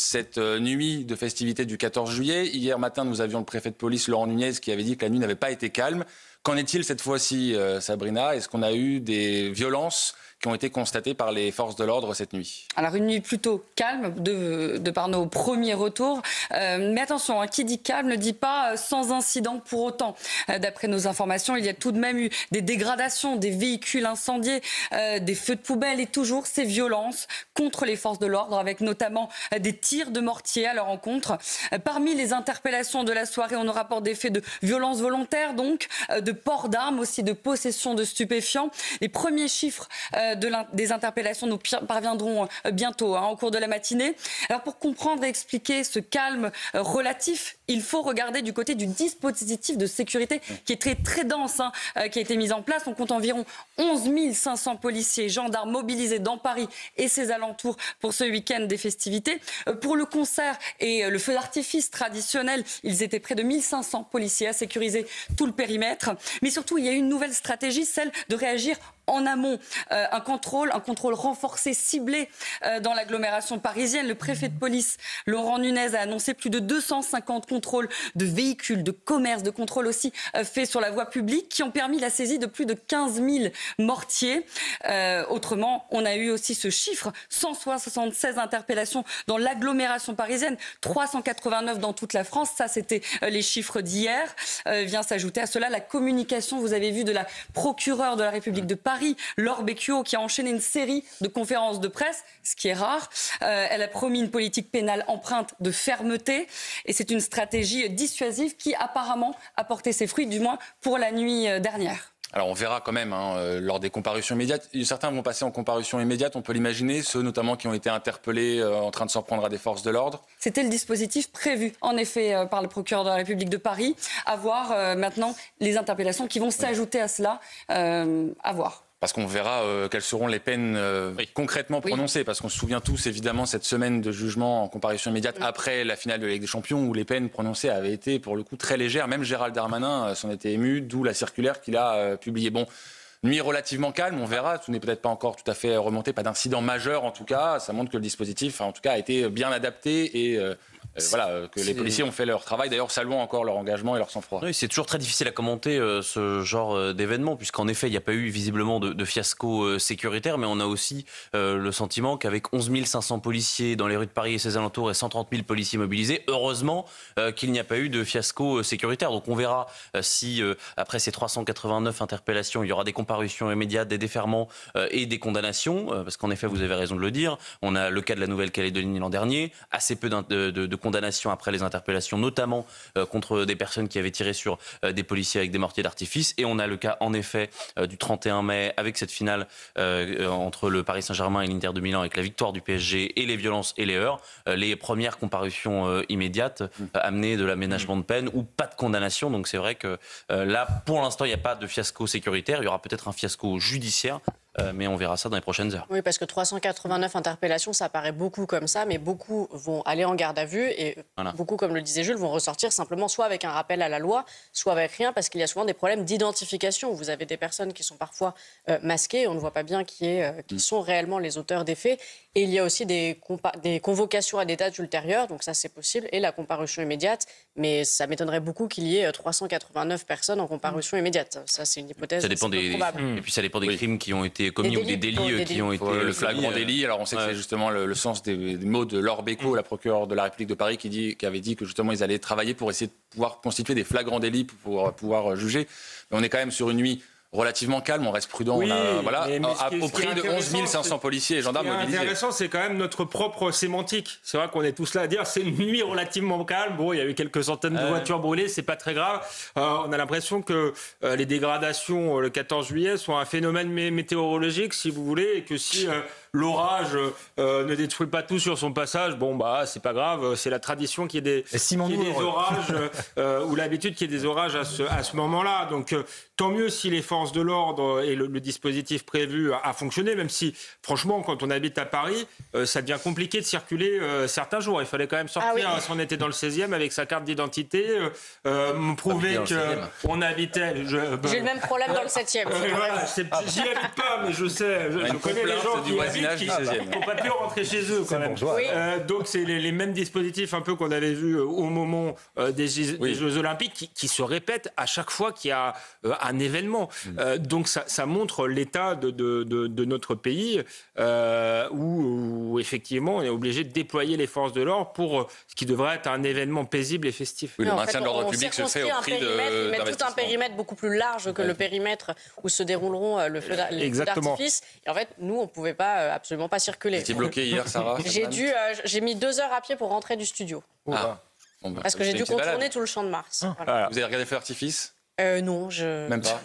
cette nuit de festivités du 14 juillet. Hier matin, nous avions le préfet de police, Laurent Nunez, qui avait dit que la nuit n'avait pas été calme. Qu'en est-il cette fois-ci, Sabrina? Est-ce qu'on a eu des violences qui ont été constatées par les forces de l'ordre cette nuit? Alors une nuit plutôt calme de par nos premiers retours. Mais attention, qui dit calme ne dit pas sans incident pour autant. D'après nos informations, il y a tout de même eu des dégradations, des véhicules incendiés, des feux de poubelle et toujours ces violences contre les forces de l'ordre avec notamment des tirs de mortier à leur encontre. Parmi les interpellations de la soirée, on nous rapporte des faits de violence volontaire, donc de port d'armes, aussi de possession de stupéfiants. Les premiers chiffres des interpellations nous parviendront bientôt au cours de la matinée. Alors pour comprendre et expliquer ce calme relatif, il faut regarder du côté du dispositif de sécurité qui est très très dense, qui a été mis en place. On compte environ 11 500 policiers et gendarmes mobilisés dans Paris et ses alentours pour ce week-end des festivités. Pour le concert et le feu d'artifice traditionnel, ils étaient près de 1500 policiers à sécuriser tout le périmètre. Mais surtout, il y a une nouvelle stratégie, celle de réagir en amont, un contrôle renforcé, ciblé dans l'agglomération parisienne. Le préfet de police, Laurent Nunez, a annoncé plus de 250 contrôles de véhicules, de commerce, de contrôles aussi faits sur la voie publique qui ont permis la saisie de plus de 15 000 mortiers. Autrement, on a eu aussi ce chiffre, 176 interpellations dans l'agglomération parisienne, 389 dans toute la France. Ça, c'était les chiffres d'hier. Vient s'ajouter à cela la communication, vous avez vu, de la procureure de la République de Paris, Laure Becchio, qui a enchaîné une série de conférences de presse, ce qui est rare. Elle a promis une politique pénale empreinte de fermeté et c'est une stratégie dissuasive qui apparemment a porté ses fruits, du moins pour la nuit dernière. Alors on verra quand même lors des comparutions immédiates. Certains vont passer en comparution immédiate, on peut l'imaginer, ceux notamment qui ont été interpellés en train de s'en prendre à des forces de l'ordre. C'était le dispositif prévu en effet par le procureur de la République de Paris. À voir maintenant les interpellations qui vont s'ajouter à cela, à voir. Parce qu'on verra quelles seront les peines concrètement prononcées. Parce qu'on se souvient tous, évidemment, cette semaine de jugement en comparution immédiate après la finale de la Ligue des Champions, où les peines prononcées avaient été, pour le coup, très légères. Même Gérald Darmanin s'en était ému, d'où la circulaire qu'il a publiée. Bon, nuit relativement calme, on verra. Tout n'est peut-être pas encore tout à fait remonté, pas d'incident majeur en tout cas. Ça montre que le dispositif, en tout cas, a été bien adapté et... que les policiers ont fait leur travail. D'ailleurs, saluons encore leur engagement et leur sang-froid. Oui, c'est toujours très difficile à commenter ce genre d'événement, puisqu'en effet, il n'y a pas eu visiblement de fiasco sécuritaire, mais on a aussi le sentiment qu'avec 11 500 policiers dans les rues de Paris et ses alentours et 130 000 policiers mobilisés, heureusement qu'il n'y a pas eu de fiasco sécuritaire. Donc on verra si, après ces 389 interpellations, il y aura des comparutions immédiates, des déferments et des condamnations, parce qu'en effet, vous avez raison de le dire, on a le cas de la Nouvelle-Calédonie l'an dernier, assez peu de condamnations après les interpellations, notamment contre des personnes qui avaient tiré sur des policiers avec des mortiers d'artifice. Et on a le cas, en effet, du 31 mai, avec cette finale entre le Paris Saint-Germain et l'Inter de Milan, avec la victoire du PSG et les violences et les heurts. Les premières comparutions immédiates amenaient de l'aménagement de peine ou pas de condamnation. Donc c'est vrai que là, pour l'instant, il n'y a pas de fiasco sécuritaire. Il y aura peut-être un fiasco judiciaire. Mais on verra ça dans les prochaines heures. Oui, parce que 389 interpellations, ça paraît beaucoup comme ça, mais beaucoup vont aller en garde à vue et beaucoup, comme le disait Jules, vont ressortir simplement soit avec un rappel à la loi, soit avec rien, parce qu'il y a souvent des problèmes d'identification. Vous avez des personnes qui sont parfois masquées, on ne voit pas bien qui sont réellement les auteurs des faits. Et il y a aussi des convocations à des dates ultérieures, donc ça c'est possible, et la comparution immédiate. Mais ça m'étonnerait beaucoup qu'il y ait 389 personnes en comparution immédiate. Ça c'est une hypothèse probable. Et puis ça dépend des crimes qui ont été commis ou des délits qui ont été... Le flagrant délit, alors on sait que c'est justement le sens des mots de Laure Becchio, la procureure de la République de Paris, qui avait dit que justement ils allaient travailler pour essayer de pouvoir constituer des flagrants délits pour pouvoir juger. Mais on est quand même sur une nuit relativement calme, on reste prudent, oui, au prix de 11 500 policiers et gendarmes mobilisés. Ce qui est intéressant, c'est quand même notre propre sémantique. C'est vrai qu'on est tous là à dire c'est une nuit relativement calme. Bon, il y a eu quelques centaines de voitures brûlées, c'est pas très grave. On a l'impression que les dégradations le 14 juillet sont un phénomène météorologique, si vous voulez, et que si l'orage ne détruit pas tout sur son passage, bon bah c'est pas grave, c'est la tradition qu'il y ait des orages ou l'habitude qu'il y ait des orages à ce moment-là. Donc tant mieux si les forces de l'ordre et le dispositif prévu a fonctionné, même si franchement quand on habite à Paris, ça devient compliqué de circuler certains jours. Il fallait quand même sortir si on était dans le 16e avec sa carte d'identité, prouver qu'on habitait. J'ai le même problème dans le 7e. J'y habite pas, mais je sais, je connais les gens qui habitent voisinage du 16e. n'ont pas pu rentrer chez eux quand même. Donc c'est les mêmes dispositifs un peu qu'on avait vus au moment des Jeux Olympiques qui se répètent à chaque fois qu'il y a un événement. Donc ça montre l'état de notre pays où effectivement on est obligé de déployer les forces de l'ordre pour ce qui devrait être un événement paisible et festif. Oui, le maintien de l'ordre public se fait au prix Ils mettent tout un périmètre beaucoup plus large que le périmètre où se dérouleront les feux d'artifice. Et en fait, nous, on ne pouvait pas, absolument pas circuler. Vous étiez bloqué hier, Sarah? J'ai mis 2 heures à pied pour rentrer du studio. Parce que j'ai dû contourner tout le Champ de Mars. Voilà. Vous avez regardé le feu d'artifice? Non, Même pas.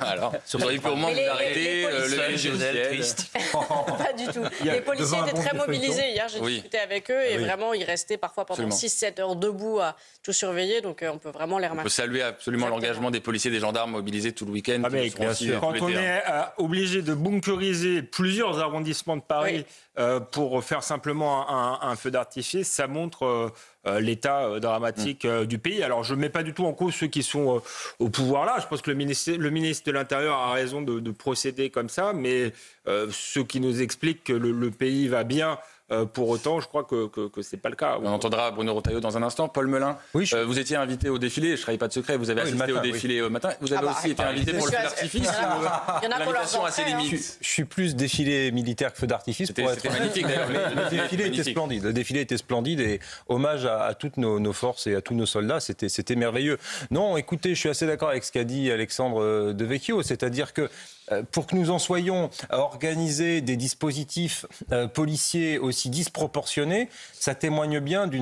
Alors, vous auriez pu au moins vous arrêter, le triste. Pas du tout. Les policiers étaient très mobilisés hier, j'ai discuté avec eux et vraiment ils restaient parfois pendant 6-7 heures debout à tout surveiller, donc on peut vraiment les remercier. On peut saluer absolument l'engagement des policiers et des gendarmes mobilisés tout le week-end. Bien sûr. Quand on est obligé de bunkeriser plusieurs arrondissements de Paris pour faire simplement un feu d'artifice, ça montre l'état dramatique du pays. Alors je ne mets pas du tout en cause ceux qui sont au pouvoir là. Je pense que le ministre de l'Intérieur a raison de procéder comme ça, mais ceux qui nous expliquent que le pays va bien, pour autant, je crois que ce n'est pas le cas. On entendra Bruno Retailleau dans un instant. Paul Melun, vous étiez invité au défilé, je ne trahis pas de secret, vous avez assisté au défilé au matin. Vous avez aussi été invité pour le feu d'artifice. Il y en a pour l'invitation à ses limites. Je suis plus défilé militaire que feu d'artifice. C'était magnifique d'ailleurs. Le défilé était splendide. Le défilé était splendide et hommage à toutes nos forces et à tous nos soldats. C'était merveilleux. Non, écoutez, je suis assez d'accord avec ce qu'a dit Alexandre Devecchio, c'est-à-dire que pour que nous en soyons à organiser des dispositifs policiers aussi disproportionnés, ça témoigne bien d'un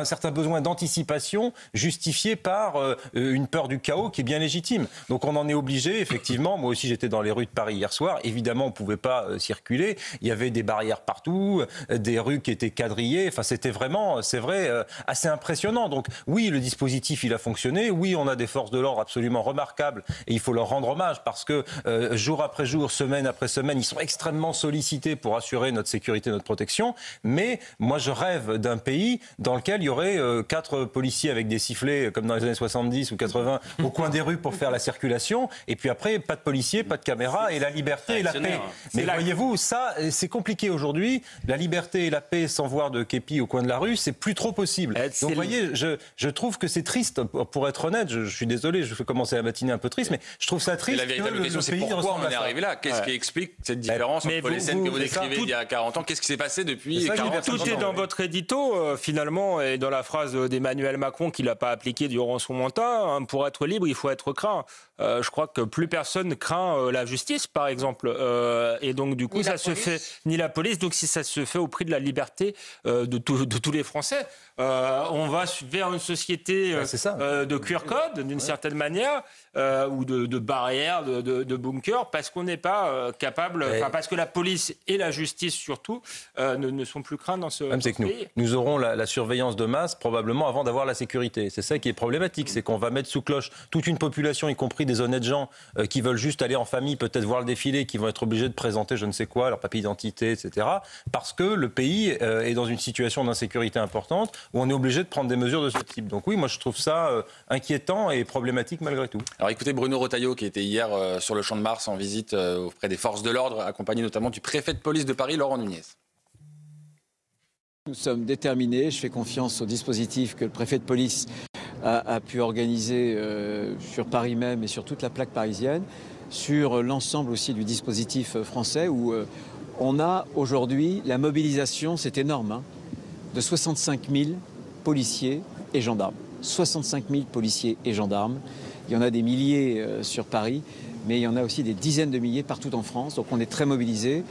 certain besoin d'anticipation justifié par une peur du chaos qui est bien légitime. Donc on en est obligé, effectivement. Moi aussi j'étais dans les rues de Paris hier soir. Évidemment on ne pouvait pas circuler. Il y avait des barrières partout, des rues qui étaient quadrillées. Enfin c'était vraiment, c'est vrai, assez impressionnant. Donc oui, le dispositif il a fonctionné. Oui, on a des forces de l'ordre absolument remarquables et il faut leur rendre hommage. Parce que jour après jour, semaine après semaine, ils sont extrêmement sollicités pour assurer notre sécurité, notre protection. Mais moi, je rêve d'un pays dans lequel il y aurait 4 policiers avec des sifflets, comme dans les années 70 ou 80, au coin des rues pour faire la circulation. Et puis après, pas de policiers, pas de caméras et la liberté et la paix. Mais voyez-vous, ça, c'est compliqué aujourd'hui. La liberté et la paix sans voir de képi au coin de la rue, c'est plus trop possible. Donc vous voyez, je trouve que c'est triste, pour être honnête. Je suis désolé, je fais commencer la matinée un peu triste, mais je trouve ça triste. La question, c'est pourquoi on en est arrivé là. Qu'est-ce qui explique cette différence entre les scènes que vous décrivez il y a 40 ans? Qu'est-ce qui s'est passé depuis 40 ans? Tout est dans votre édito, finalement, et dans la phrase d'Emmanuel Macron qu'il n'a pas appliquée durant son mandat. Pour être libre, il faut être craint. Je crois que plus personne craint la justice, par exemple. Et donc, du coup, ça se fait... Ni la police. Donc, si ça se fait au prix de la liberté de tous les Français, on va vers une société de QR code, d'une certaine manière, ou de barrières, de bunkers, parce qu'on n'est pas capable... parce que la police et la justice, surtout, ne sont plus craints dans ce pays. Nous aurons la surveillance de masse, probablement, avant d'avoir la sécurité. C'est ça qui est problématique, c'est qu'on va mettre sous cloche toute une population, y compris des honnêtes gens qui veulent juste aller en famille, peut-être voir le défilé, qui vont être obligés de présenter je ne sais quoi, leur papier d'identité, etc. Parce que le pays est dans une situation d'insécurité importante où on est obligé de prendre des mesures de ce type. Donc oui, moi je trouve ça inquiétant et problématique malgré tout. Alors écoutez Bruno Retailleau qui était hier sur le Champ de Mars en visite auprès des forces de l'ordre, accompagné notamment du préfet de police de Paris, Laurent Nunez. Nous sommes déterminés, je fais confiance au dispositif que le préfet de police a pu organiser sur Paris même et sur toute la plaque parisienne, sur l'ensemble aussi du dispositif français où on a aujourd'hui la mobilisation, c'est énorme, de 65 000 policiers et gendarmes. 65 000 policiers et gendarmes. Il y en a des milliers sur Paris, mais il y en a aussi des dizaines de milliers partout en France. Donc on est très mobilisés.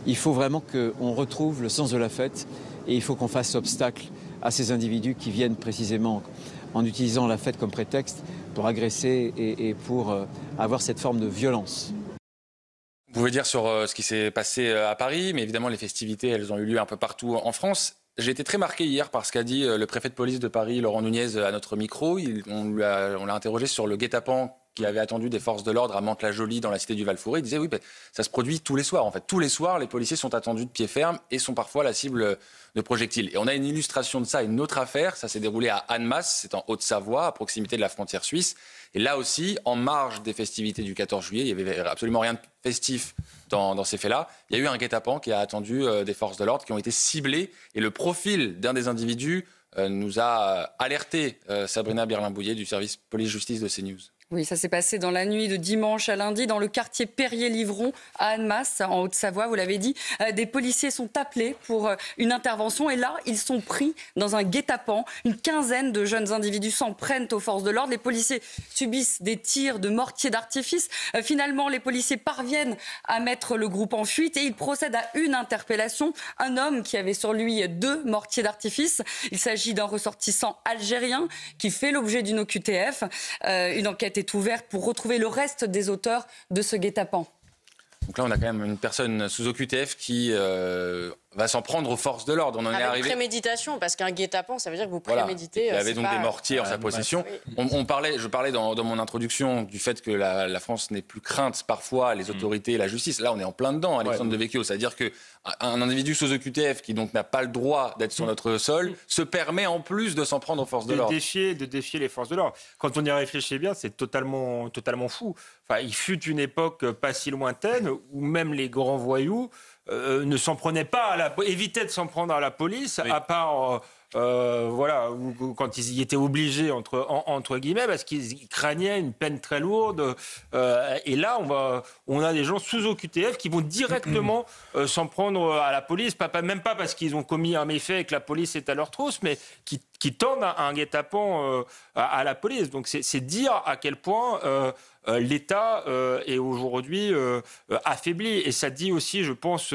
Il faut vraiment qu'on retrouve le sens de la fête et il faut qu'on fasse obstacle à ces individus qui viennent précisément en utilisant la fête comme prétexte pour agresser et pour avoir cette forme de violence. Vous pouvez dire sur ce qui s'est passé à Paris, mais évidemment les festivités, elles ont eu lieu un peu partout en France. J'ai été très marqué hier par ce qu'a dit le préfet de police de Paris, Laurent Nunez, à notre micro. On l'a interrogé sur le guet-apens qui avait attendu des forces de l'ordre à Mantes-la-Jolie dans la cité du Val-Fouré. Il disait oui, ça se produit tous les soirs. En fait, tous les soirs, les policiers sont attendus de pied ferme et sont parfois la cible de projectiles. Et on a une illustration de ça, une autre affaire. Ça s'est déroulé à Annemasse, c'est en Haute-Savoie, à proximité de la frontière suisse. Et là aussi, en marge des festivités du 14 juillet, il n'y avait absolument rien de festif dans ces faits-là. Il y a eu un guet-apens qui a attendu des forces de l'ordre qui ont été ciblées. Et le profil d'un des individus nous a alerté Sabrina Birlin-Bouillet du service police-justice de CNews. Oui, ça s'est passé dans la nuit de dimanche à lundi dans le quartier Perrier-Livron à Annemasse, en Haute-Savoie, vous l'avez dit. Des policiers sont appelés pour une intervention et là, ils sont pris dans un guet-apens. Une quinzaine de jeunes individus s'en prennent aux forces de l'ordre. Les policiers subissent des tirs de mortier d'artifice. Finalement, les policiers parviennent à mettre le groupe en fuite et ils procèdent à une interpellation. Un homme qui avait sur lui 2 mortiers d'artifice. Il s'agit d'un ressortissant algérien qui fait l'objet d'une OQTF. Une enquête est ouverte pour retrouver le reste des auteurs de ce guet-apens. Donc là, on a quand même une personne sous OQTF qui va s'en prendre aux forces de l'ordre. On en est Avec arrivé. préméditation, parce qu'un guet-apens, ça veut dire que vous préméditez. Il avait donc des mortiers en sa possession. Oui. Je parlais dans mon introduction du fait que la France n'ait plus crainte parfois les autorités et la justice. Là, on est en plein dedans, Alexandre Devecchio. C'est-à-dire qu'un individu sous OQTF qui donc n'a pas le droit d'être sur notre sol se permet en plus de s'en prendre aux forces de l'ordre. De défier les forces de l'ordre. Quand on y réfléchit bien, c'est totalement fou. Enfin, il fut une époque pas si lointaine où même les grands voyous ne s'en prenaient pas évitaient de s'en prendre à la police, à part quand ils y étaient obligés entre guillemets, parce qu'ils craignaient une peine très lourde. Et là, on a des gens sous OQTF qui vont directement s'en prendre à la police, même pas parce qu'ils ont commis un méfait et que la police est à leur trousse, mais qui tendent un guet-apens à la police. Donc c'est dire à quel point l'État est aujourd'hui affaibli. Et ça dit aussi, je pense,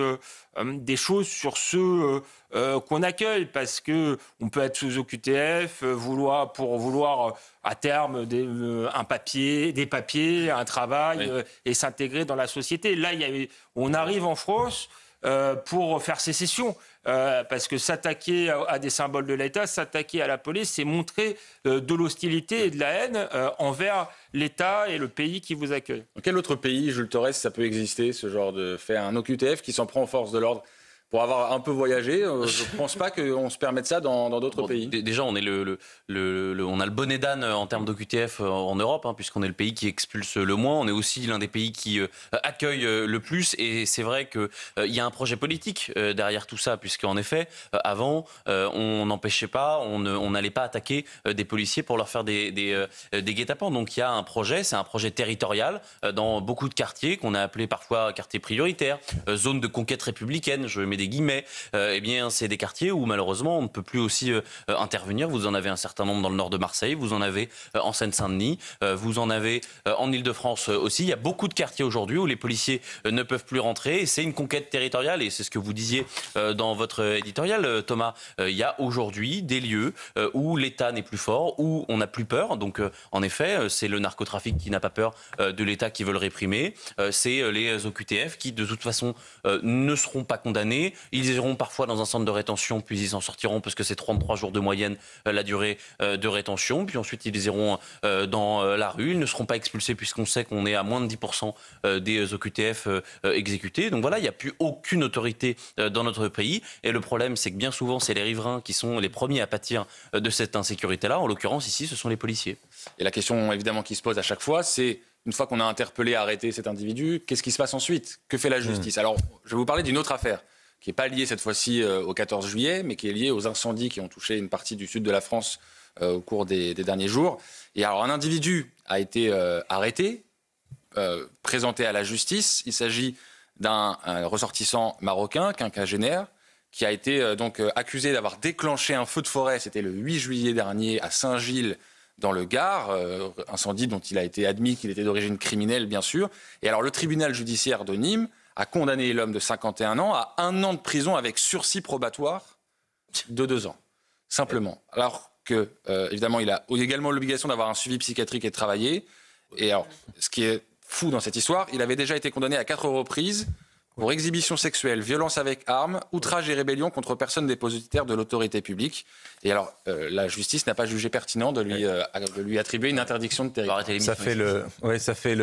des choses sur ceux qu'on accueille, parce qu'on peut être sous OQTF, vouloir à terme des papiers, un travail, et s'intégrer dans la société. Là, on arrive en France pour faire sécession. Parce que s'attaquer à des symboles de l'État, s'attaquer à la police, c'est montrer de l'hostilité et de la haine envers l'État et le pays qui vous accueille. Dans quel autre pays, Jules Torres, ça peut exister, ce genre de fait, un OQTF qui s'en prend aux forces de l'ordre? Pour avoir un peu voyagé, je ne pense pas qu'on se permette ça dans d'autres pays. Déjà, on a le bonnet d'âne en termes d'OQTF en Europe, puisqu'on est le pays qui expulse le moins. On est aussi l'un des pays qui accueille le plus. Et c'est vrai qu'il y a un projet politique derrière tout ça, puisqu'en effet, avant, on n'empêchait pas, on n'allait pas attaquer des policiers pour leur faire des guet-apens. Donc il y a un projet, c'est un projet territorial dans beaucoup de quartiers qu'on a appelé parfois quartiers prioritaires, zone de conquête républicaine, je mets des guillemets. Eh bien, c'est des quartiers où malheureusement on ne peut plus aussi intervenir. Vous en avez un certain nombre dans le nord de Marseille, vous en avez en Seine-Saint-Denis, vous en avez en Île-de-France aussi. Il y a beaucoup de quartiers aujourd'hui où les policiers ne peuvent plus rentrer. Et c'est une conquête territoriale, et c'est ce que vous disiez dans votre éditorial, Thomas. Il y a aujourd'hui des lieux où l'État n'est plus fort, où on n'a plus peur. Donc, en effet, c'est le narcotrafic qui n'a pas peur de l'État qui veut le réprimer. C'est les OQTF qui, de toute façon, ne seront pas condamnés. Ils iront parfois dans un centre de rétention, puis ils en sortiront parce que c'est 33 jours de moyenne la durée de rétention. Puis ensuite, ils iront dans la rue. Ils ne seront pas expulsés puisqu'on sait qu'on est à moins de 10% des OQTF exécutés. Donc voilà, il n'y a plus aucune autorité dans notre pays. Et le problème, c'est que bien souvent, c'est les riverains qui sont les premiers à pâtir de cette insécurité-là. En l'occurrence, ici, ce sont les policiers. Et la question, évidemment, qui se pose à chaque fois, c'est une fois qu'on a interpellé, arrêté cet individu, qu'est-ce qui se passe ensuite? Que fait la justice? Alors, je vais vous parler d'une autre affaire qui n'est pas liée cette fois-ci au 14 juillet, mais qui est liée aux incendies qui ont touché une partie du sud de la France au cours des derniers jours. Et alors, un individu a été arrêté, présenté à la justice. Il s'agit d'un ressortissant marocain, quinquagénaire, qui a été donc accusé d'avoir déclenché un feu de forêt. C'était le 8 juillet dernier à Saint-Gilles, dans le Gard, incendie dont il a été admis qu'il était d'origine criminelle, bien sûr. Et alors, le tribunal judiciaire de Nîmes a condamné l'homme de 51 ans à 1 an de prison avec sursis probatoire de 2 ans, simplement. Alors que, évidemment, il a également l'obligation d'avoir un suivi psychiatrique et de travailler. Et alors, ce qui est fou dans cette histoire, il avait déjà été condamné à 4 reprises pour exhibition sexuelle, violence avec arme, outrage et rébellion contre personne dépositaire de l'autorité publique. Et alors, la justice n'a pas jugé pertinent de lui attribuer une interdiction de territoire. Ça fait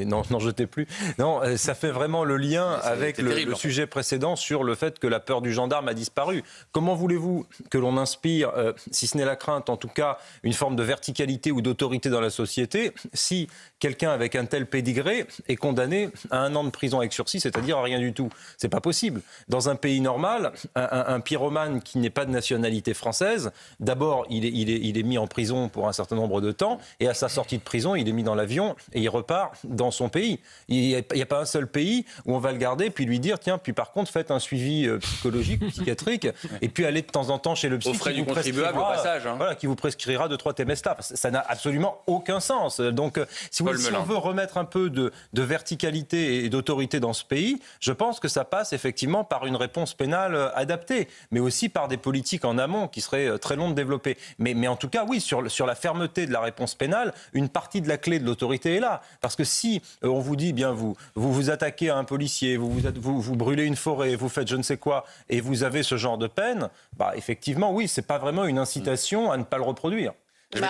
n'en jetez plus. Non, ça fait vraiment le lien avec le sujet précédent sur le fait que la peur du gendarme a disparu. Comment voulez-vous que l'on inspire, si ce n'est la crainte, en tout cas, une forme de verticalité ou d'autorité dans la société, si quelqu'un avec un tel pédigré est condamné à 1 an de prison avec sursis, c'est-à-dire à rien du tout? C'est pas possible. Dans un pays normal, un pyromane qui n'est pas de nationalité française, d'abord, il est mis en prison pour un certain nombre de temps, et à sa sortie de prison, il est mis dans l'avion et il repart dans son pays. Il n'y a pas un seul pays où on va le garder, puis lui dire, tiens, puis par contre, faites un suivi psychologique, psychiatrique, et puis allez de temps en temps chez le psy. Au frais du contribuable, au passage. Voilà, qui vous prescrira 2-3 Temesta. Ça n'a absolument aucun sens. Donc, si on veut remettre un peu de verticalité et d'autorité dans ce pays, je pense que ça passe effectivement par une réponse pénale adaptée, mais aussi par des politiques en amont qui seraient très longues de développer. Mais en tout cas, oui, sur la fermeté de la réponse pénale, une partie de la clé de l'autorité est là. Parce que si on vous dit, bien vous attaquez à un policier, vous brûlez une forêt, vous faites je ne sais quoi, et vous avez ce genre de peine, effectivement, oui, c'est pas vraiment une incitation à ne pas le reproduire. En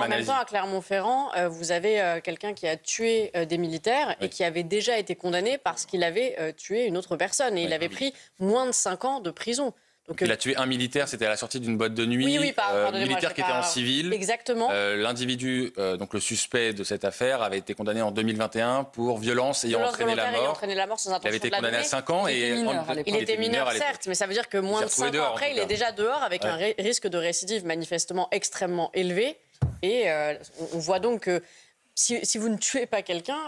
même temps, à Clermont-Ferrand, vous avez quelqu'un qui a tué des militaires et qui avait déjà été condamné parce qu'il avait tué une autre personne. Et il avait pris moins de 5 ans de prison. Donc, il a tué un militaire, c'était à la sortie d'une boîte de nuit. Militaire qui était en civil. Exactement. L'individu, donc le suspect de cette affaire, avait été condamné en 2021 pour violence ayant entraîné la mort. Il avait été condamné à 5 ans. Il était mineur, certes, mais ça veut dire que moins de 5 ans après, il est déjà dehors avec un risque de récidive manifestement extrêmement élevé. Et on voit donc que si vous ne tuez pas quelqu'un...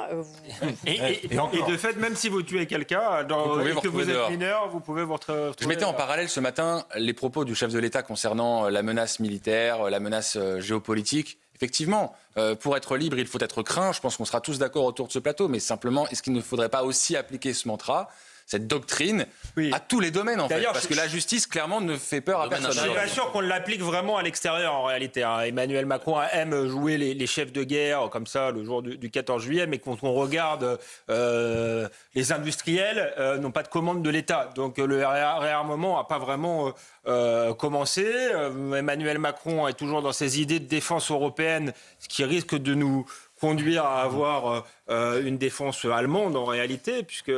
Et de fait, même si vous tuez quelqu'un, que vous êtes mineur, vous pouvez vous retrouver... Je mettais en parallèle ce matin les propos du chef de l'État concernant la menace militaire, la menace géopolitique. Effectivement, pour être libre, il faut être craint. Je pense qu'on sera tous d'accord autour de ce plateau. Mais simplement, est-ce qu'il ne faudrait pas aussi appliquer ce mantra, cette doctrine, à tous les domaines, en fait. Parce que la justice, clairement, ne fait peur à personne. Je suis pas sûr qu'on l'applique vraiment à l'extérieur, en réalité. Emmanuel Macron aime jouer les chefs de guerre, comme ça, le jour du 14 juillet, mais quand on regarde, les industriels n'ont pas de commande de l'État. Donc le réarmement n'a pas vraiment commencé. Emmanuel Macron est toujours dans ses idées de défense européenne, ce qui risque de nous conduire à avoir une défense allemande en réalité, puisque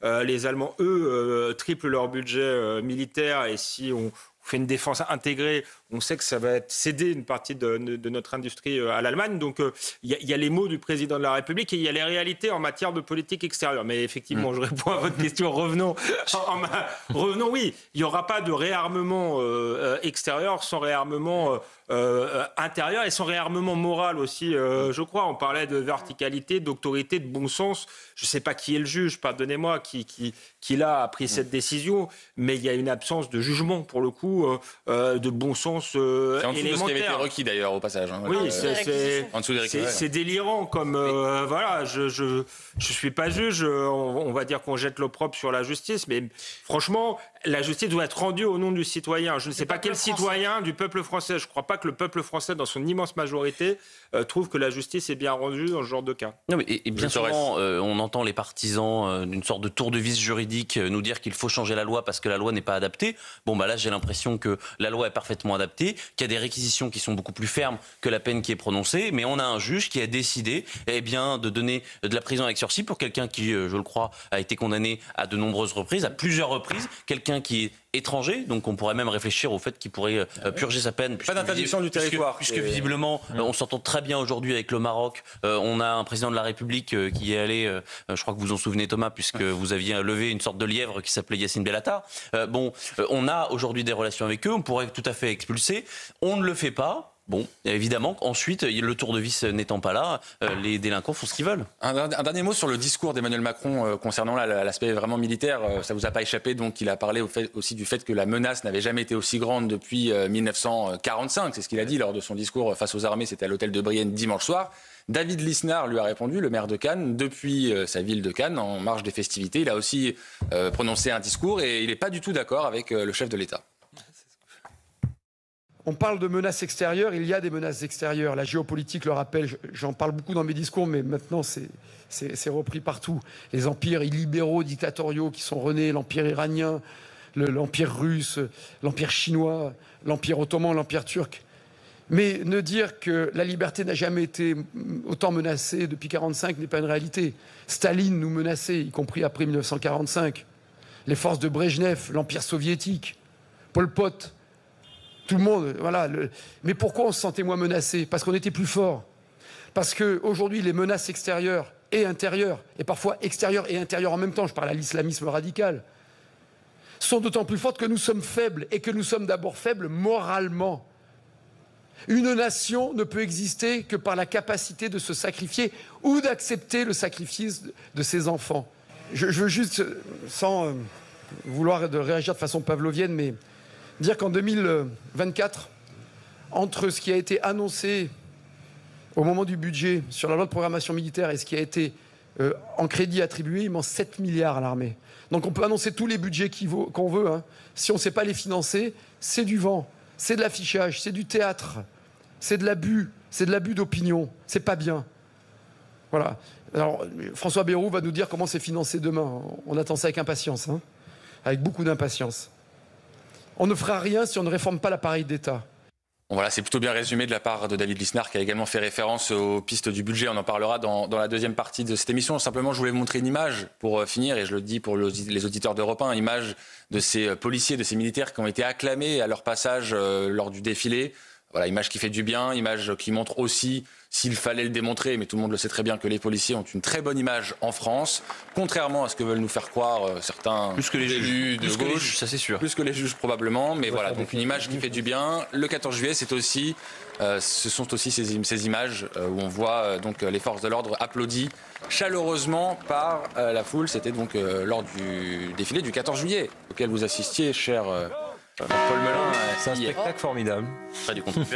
les Allemands, eux, triplent leur budget militaire, et si on fait une défense intégrée, on sait que ça va être cédé une partie de notre industrie à l'Allemagne. Donc il y a les mots du président de la République et il y a les réalités en matière de politique extérieure. Mais effectivement, je réponds à votre question. Revenons, oui, il n'y aura pas de réarmement extérieur sans réarmement intérieur et sans réarmement moral aussi, je crois. On parlait de verticalité, d'autorité, de bon sens. Je ne sais pas qui est le juge, pardonnez-moi, qui là a pris cette décision, mais il y a une absence de jugement, pour le coup, de bon sens c'est en dessous élémentaire. de ce qui avait été requis, d'ailleurs, au passage. Oui, c'est délirant. Comme, voilà, je suis pas juge, on va dire qu'on jette l'opprobre sur la justice, mais franchement, la justice doit être rendue au nom du citoyen. Je ne sais pas quel citoyen du peuple français. Je ne crois pas que le peuple français, dans son immense majorité, trouve que la justice est bien rendue dans ce genre de cas. Non, mais et bien souvent, on entend les partisans d'une sorte de tour de vis juridique nous dire qu'il faut changer la loi parce que la loi n'est pas adaptée. Bon, bah là, j'ai l'impression que la loi est parfaitement adaptée, qu'il y a des réquisitions qui sont beaucoup plus fermes que la peine qui est prononcée, mais on a un juge qui a décidé de donner de la prison avec sursis pour quelqu'un qui, je le crois, a été condamné à de nombreuses reprises, à plusieurs reprises, quelqu'un qui est étranger, donc on pourrait même réfléchir au fait qu'il pourrait purger sa peine. Pas d'interdiction du territoire. Puisque visiblement, on s'entend très bien aujourd'hui avec le Maroc. On a un président de la République qui est allé, je crois que vous vous en souvenez Thomas, puisque vous aviez levé une sorte de lièvre qui s'appelait Yassine Bellatar. On a aujourd'hui des relations avec eux, on pourrait tout à fait expulser. On ne le fait pas. Bon, évidemment, ensuite, le tour de vis n'étant pas là, les délinquants font ce qu'ils veulent. Un dernier mot sur le discours d'Emmanuel Macron concernant l'aspect vraiment militaire. Ça ne vous a pas échappé, donc il a parlé aussi du fait que la menace n'avait jamais été aussi grande depuis 1945. C'est ce qu'il a dit lors de son discours face aux armées, c'était à l'hôtel de Brienne dimanche soir. David Lisnard lui a répondu, le maire de Cannes, depuis sa ville de Cannes, en marge des festivités. Il a aussi prononcé un discours et il n'est pas du tout d'accord avec le chef de l'État. On parle de menaces extérieures, il y a des menaces extérieures. La géopolitique le rappelle, j'en parle beaucoup dans mes discours, mais maintenant c'est repris partout. Les empires illibéraux, dictatoriaux qui sont renés, l'empire iranien, l'empire russe, l'empire chinois, l'empire ottoman, l'empire turc. Mais ne dire que la liberté n'a jamais été autant menacée depuis 1945 n'est pas une réalité. Staline nous menaçait, y compris après 1945. Les forces de Brejnev, l'empire soviétique, Pol Pot, tout le monde, voilà. Mais pourquoi on se sentait moins menacé? Parce qu'on était plus fort. Parce qu'aujourd'hui, les menaces extérieures et intérieures, et parfois extérieures et intérieures en même temps, je parle à l'islamisme radical, sont d'autant plus fortes que nous sommes faibles, et que nous sommes d'abord faibles moralement. Une nation ne peut exister que par la capacité de se sacrifier ou d'accepter le sacrifice de ses enfants. Je veux juste, sans vouloir réagir de façon pavlovienne, mais dire qu'en 2024, entre ce qui a été annoncé au moment du budget sur la loi de programmation militaire et ce qui a été en crédit attribué, il manque 7 milliards à l'armée. Donc on peut annoncer tous les budgets qu'on veut. Hein. Si on ne sait pas les financer, c'est du vent, c'est de l'affichage, c'est du théâtre, c'est de l'abus d'opinion. C'est pas bien. Voilà. Alors François Bayrou va nous dire comment c'est financé demain. On attend ça avec impatience, hein, avec beaucoup d'impatience. On ne fera rien si on ne réforme pas l'appareil d'État. Bon, voilà, c'est plutôt bien résumé de la part de David Lisnard qui a également fait référence aux pistes du budget. On en parlera dans la deuxième partie de cette émission. Simplement, je voulais vous montrer une image pour finir, et je le dis pour les auditeurs d'Europe 1, image de ces policiers, de ces militaires qui ont été acclamés à leur passage lors du défilé. Voilà, image qui fait du bien, image qui montre aussi, s'il fallait le démontrer, mais tout le monde le sait très bien, que les policiers ont une très bonne image en France, contrairement à ce que veulent nous faire croire certains plus que les élus de gauche, ça c'est sûr. Plus que les juges probablement, mais voilà, donc une image qui fait du bien. Le 14 juillet, c'est aussi, ce sont aussi ces images où on voit donc les forces de l'ordre applaudies chaleureusement par la foule. C'était donc lors du défilé du 14 juillet, auquel vous assistiez, cher Paul Melun. C'est un spectacle formidable. Pas du contribuable.